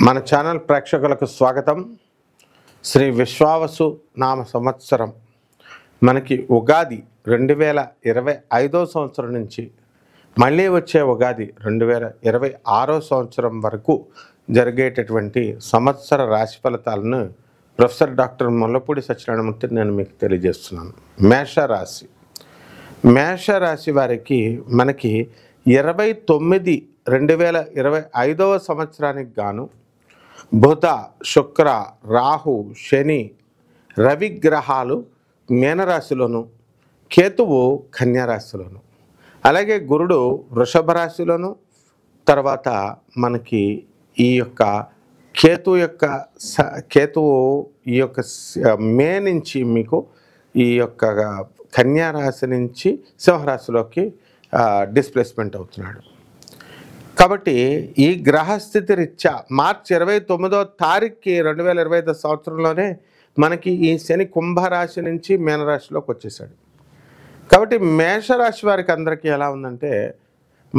మన ఛానల్ ప్రేక్షకులకు స్వాగతం. శ్రీ విశ్వావసు నామ సంవత్సరం మనకి ఉగాది 2025 సంవత్సరం నుంచి మళ్ళీ వచ్చే ఉగాది 2026 సంవత్సరం వరకు జరిగేటటువంటి సంవత్సర రాశి ఫలితాలను ప్రొఫెసర్ డాక్టర్ ముల్లపూడి సత్యనారాయణమూర్తి నేను మీకు తెలియజేస్తున్నాను. మేషరాశి వారికి మనకి 29/2025 సంవత్సరానికి గాను బుధ, శుక్ర, రాహు, శని, రవి గ్రహాలు మీనరాశిలోను, కేతువు కన్యారాశిలోను, అలాగే గురుడు వృషభ రాశిలోను, తర్వాత మనకి ఈ యొక్క కేతువు ఈ యొక్క మే నుంచి మీకు ఈ యొక్క కన్యారాశి నుంచి సింహరాశిలోకి డిస్ప్లేస్మెంట్ అవుతున్నాడు. కాబట్టి ఈ గ్రహస్థితి రీత్యా మార్చి 29వ తారీఖుకి 2025 సంవత్సరంలోనే మనకి ఈ శని కుంభరాశి నుంచి మీనరాశిలోకి వచ్చేసాడు. కాబట్టి మేషరాశి వారికి అందరికీ ఎలా ఉందంటే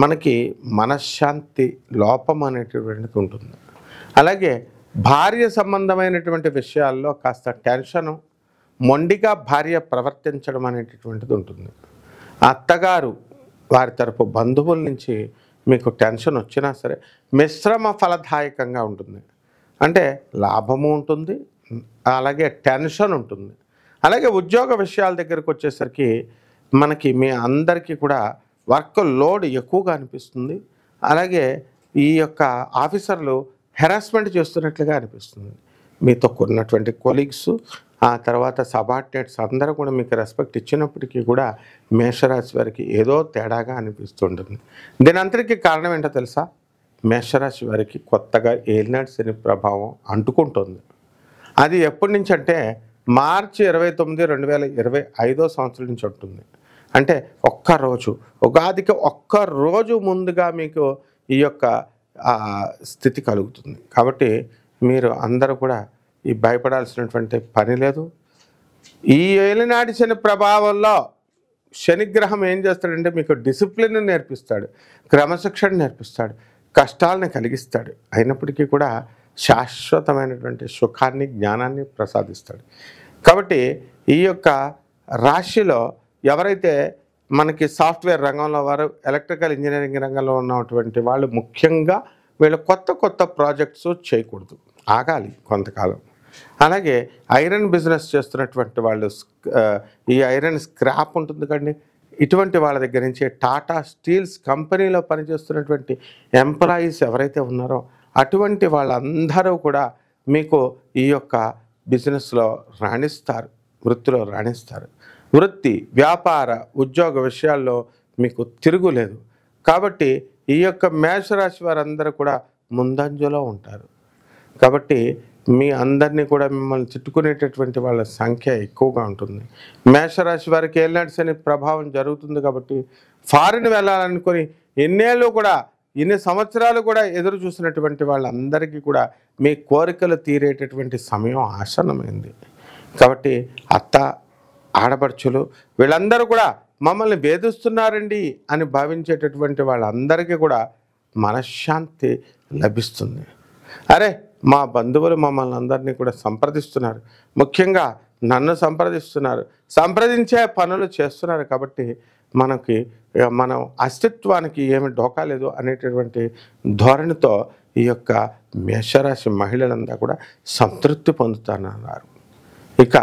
మనకి మనశ్శాంతి లోపం అనేటటువంటిది ఉంటుంది. అలాగే భార్య సంబంధమైనటువంటి విషయాల్లో కాస్త టెన్షను, మొండిగా భార్య ప్రవర్తించడం అనేటటువంటిది ఉంటుంది. అత్తగారు వారి తరపు బంధువుల నుంచి మీకు టెన్షన్ వచ్చినా సరే మిశ్రమ ఫలదాయకంగా ఉంటుంది. అంటే లాభము ఉంటుంది, అలాగే టెన్షన్ ఉంటుంది. అలాగే ఉద్యోగ విషయాల దగ్గరికి వచ్చేసరికి మనకి మీ అందరికీ కూడా వర్క్ లోడ్ ఎక్కువగా అనిపిస్తుంది. అలాగే ఈ యొక్క ఆఫీసర్లు హెరాస్మెంట్ చేస్తున్నట్లుగా అనిపిస్తుంది. మీతో ఉన్నటువంటి కొలీగ్స్, ఆ తర్వాత సబార్డినేట్స్ అందరూ కూడా మీకు రెస్పెక్ట్ ఇచ్చినప్పటికీ కూడా మేషరాశి వారికి ఏదో తేడాగా అనిపిస్తుంటుంది. దీని అంతటికీ కారణం ఏంటో తెలుసా? మేషరాశి వారికి కొత్తగా ఏలినాటి శని ప్రభావం అంటుకుంటుంది. అది ఎప్పటి నుంచి అంటే మార్చి 29, 2025 సంవత్సరం నుంచి ఉంటుంది. అంటే ఒక్కరోజు ఉగాదికి ఒక్కరోజు ముందుగా మీకు ఈ యొక్క స్థితి కలుగుతుంది. కాబట్టి మీరు అందరూ కూడా ఈ భయపడాల్సినటువంటి పని లేదు. ఈ ఏలినాటి శని ప్రభావంలో శనిగ్రహం ఏం చేస్తాడంటే మీకు డిసిప్లిన్ నేర్పిస్తాడు, క్రమశిక్షణ నేర్పిస్తాడు, కష్టాలను కలిగిస్తాడు. అయినప్పటికీ కూడా శాశ్వతమైనటువంటి సుఖాన్ని, జ్ఞానాన్ని ప్రసాదిస్తాడు. కాబట్టి ఈ యొక్క రాశిలో ఎవరైతే మనకి సాఫ్ట్వేర్ రంగంలో వారు, ఎలక్ట్రికల్ ఇంజనీరింగ్ రంగంలో ఉన్నటువంటి వాళ్ళు ముఖ్యంగా వీళ్ళు కొత్త ప్రాజెక్ట్స్ చేయకూడదు, ఆగాలి కొంతకాలం. అలాగే ఐరన్ బిజినెస్ చేస్తున్నటువంటి వాళ్ళు, ఈ ఐరన్ స్క్రాప్ ఉంటుంది కండి, ఇటువంటి వాళ్ళ దగ్గర నుంచి టాటా స్టీల్స్ కంపెనీలో పనిచేస్తున్నటువంటి ఎంప్లాయీస్ ఎవరైతే ఉన్నారో అటువంటి వాళ్ళందరూ కూడా మీకు ఈ యొక్క బిజినెస్లో రాణిస్తారు, వృత్తిలో రాణిస్తారు. వృత్తి, వ్యాపార, ఉద్యోగ విషయాల్లో మీకు తిరుగులేదు. కాబట్టి ఈ యొక్క మేషరాశి వారందరూ కూడా ముందంజలో ఉంటారు. కాబట్టి మీ అందరినీ కూడా మిమ్మల్ని చుట్టుకునేటటువంటి వాళ్ళ సంఖ్య ఎక్కువగా ఉంటుంది. మేషరాశి వారికి ఏలినాటి శని ప్రభావం జరుగుతుంది. కాబట్టి ఫారిన్ వెళ్ళాలనుకొని ఇన్ని సంవత్సరాలు కూడా ఎదురు చూసినటువంటి వాళ్ళందరికీ కూడా మీ కోరికలు తీరేటటువంటి సమయం ఆసన్నమైంది. కాబట్టి అత్త, ఆడపడుచులు వీళ్ళందరూ కూడా మమ్మల్ని వేధిస్తున్నారండి అని భావించేటటువంటి వాళ్ళందరికీ కూడా మనశ్శాంతి లభిస్తుంది. అరే, మా బంధువులు మమ్మల్ని అందరినీ కూడా సంప్రదిస్తున్నారు, ముఖ్యంగా నన్ను సంప్రదిస్తున్నారు, సంప్రదించే పనులు చేస్తున్నారు. కాబట్టి మనం అస్తిత్వానికి ఏమి డోకా లేదు అనేటటువంటి ధోరణితో ఈ యొక్క మేషరాశి మహిళలంతా కూడా సంతృప్తి పొందుతానన్నారు. ఇక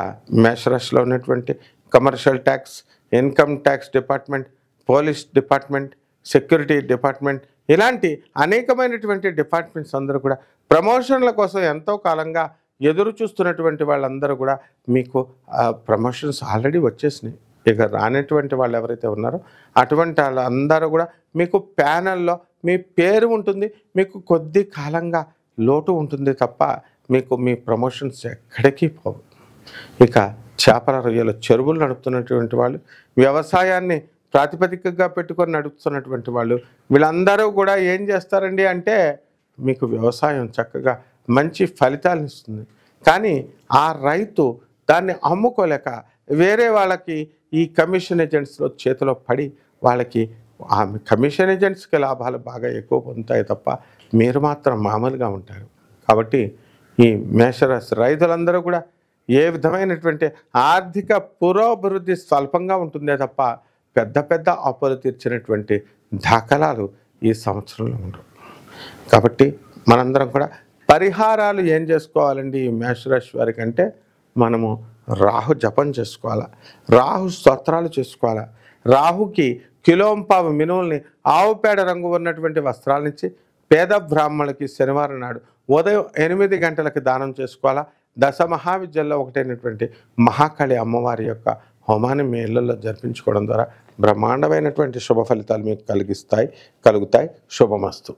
మేషరాశిలో ఉన్నటువంటి commercial tax, income tax department, police department, security department, ఇలాంటి అనేకమైనటువంటి డిపార్ట్మెంట్స్ అందరూ కూడా ప్రమోషన్ల కోసం ఎంతో కాలంగా ఎదురు చూస్తున్నటువంటి వాళ్ళందరూ కూడా మీకు ప్రమోషన్స్ ఆల్రెడీ వచ్చేసినాయి. ఇక రానటువంటి వాళ్ళు ఎవరైతే ఉన్నారో అటువంటి వాళ్ళందరూ కూడా మీకు ప్యానల్లో మీ పేరు ఉంటుంది, మీకు కొద్ది కాలంగా లోటు ఉంటుంది తప్ప మీకు మీ ప్రమోషన్స్ ఎక్కడికి పోవు. ఇక చేపల రొయ్యల చెరువులు నడుపుతున్నటువంటి వాళ్ళు, వ్యవసాయాన్ని ప్రాతిపదికగా పెట్టుకొని నడుపుతున్నటువంటి వాళ్ళు, వీళ్ళందరూ కూడా ఏం చేస్తారండి అంటే మీకు వ్యవసాయం చక్కగా మంచి ఫలితాలను ఇస్తుంది. కానీ ఆ రైతు దాన్ని అమ్ముకోలేక వేరే వాళ్ళకి ఈ కమిషన్ ఏజెంట్స్లో చేతిలో పడి వాళ్ళకి ఆ కమిషన్ ఏజెంట్స్కి లాభాలు బాగా ఎక్కువ పొందుతాయి తప్ప మీరు మాత్రం మామూలుగా ఉంటారు. కాబట్టి ఈ మేషరాశి రైతులందరూ కూడా ఏ విధమైనటువంటి ఆర్థిక పురోభివృద్ధి స్వల్పంగా ఉంటుందే తప్ప పెద్ద పెద్ద అప్పులు తీర్చినటువంటి దాఖలాలు ఈ సంవత్సరంలో ఉండవు. కాబట్టి మనందరం కూడా పరిహారాలు ఏం చేసుకోవాలండి ఈ మేషరాశి వారికి అంటే, మనము రాహు జపం చేసుకోవాలా, రాహు స్తోత్రాలు చేసుకోవాలా, రాహుకి కిలోంపావు మినువుల్ని ఆవు పేడ రంగు ఉన్నటువంటి వస్త్రాలనిచ్చి పేద బ్రాహ్మణులకి శనివారం నాడు ఉదయం 8 గంటలకు దానం చేసుకోవాలా. దశ మహావిద్యల్లో ఒకటైనటువంటి మహాకాళి అమ్మవారి యొక్క హోమాన్ని మీ ఇళ్లలో జరిపించుకోవడం ద్వారా బ్రహ్మాండమైనటువంటి శుభ ఫలితాలు మీకు కలుగుతాయి. శుభమస్తు.